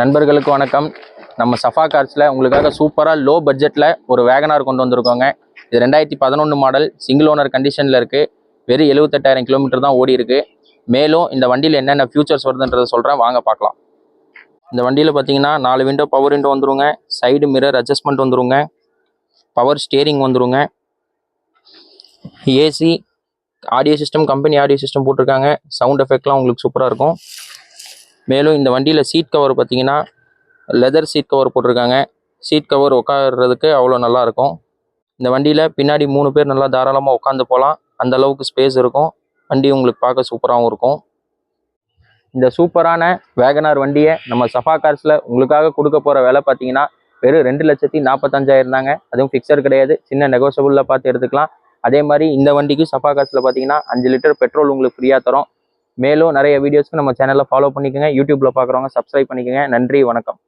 நண்பர்களுக்கு வணக்கம். நம்ம சஃபா கார்ஸில் உங்களுக்காக சூப்பராக லோ பட்ஜெட்டில் ஒரு வேகனார் கொண்டு வந்திருக்கோங்க. இது 2011 மாடல், சிங்கிள் ஓனர் கண்டிஷனில் இருக்குது. வெறும் 78,000 கிலோமீட்டர் தான் ஓடி இருக்குது. மேலும் இந்த வண்டியில் என்னென்ன ஃபியூச்சர்ஸ் வருதுன்றதை சொல்கிறேன், வாங்க பார்க்கலாம். இந்த வண்டியில் பார்த்தீங்கன்னா 4 விண்டோ பவர் விண்டோ வந்துருங்க, சைடு மிரர் அட்ஜஸ்ட்மெண்ட் வந்துருங்க, பவர் ஸ்டியரிங் வந்துருங்க, AC, audio system, company audio system போட்டிருக்காங்க. சவுண்ட் எஃபெக்ட்லாம் உங்களுக்கு சூப்பராக இருக்கும். மேலும் இந்த வண்டியில் சீட் கவர் பார்த்தீங்கன்னா லெதர் சீட் கவர் போட்டிருக்காங்க. சீட் கவர் உட்கார்றதுக்கு அவ்வளோ நல்லாயிருக்கும். இந்த வண்டியில் பின்னாடி 3 பேர் நல்லா தாராளமாக உட்காந்து போகலாம். அந்த அளவுக்கு ஸ்பேஸ் இருக்கும். வண்டி உங்களுக்கு பார்க்க சூப்பராகவும் இருக்கும். இந்த சூப்பரான வேகனார் வண்டியை நம்ம சஃபா கார்ஸில் உங்களுக்காக கொடுக்க போகிற விலை பார்த்தீங்கன்னா வெறும் 2,45,000 தாங்க. அதுவும் ஃபிக்ஸர் கிடையாது, சின்ன நெகோசியபிளில் பார்த்து எடுத்துக்கலாம். அதே மாதிரி இந்த வண்டிக்கு சஃபா கார்ஸில் பார்த்தீங்கன்னா 5 லிட்டர் பெட்ரோல் உங்களுக்கு ஃப்ரீயாக தரும். மேலும் நிறைய வீடியோஸ்க்கு நம்ம சேனலில் ஃபாலோ பண்ணிக்கோங்க. யூடியூப்பில் பார்க்குறவங்க சப்ஸ்கிரைப் பண்ணிக்கோங்க. நன்றி, வணக்கம்.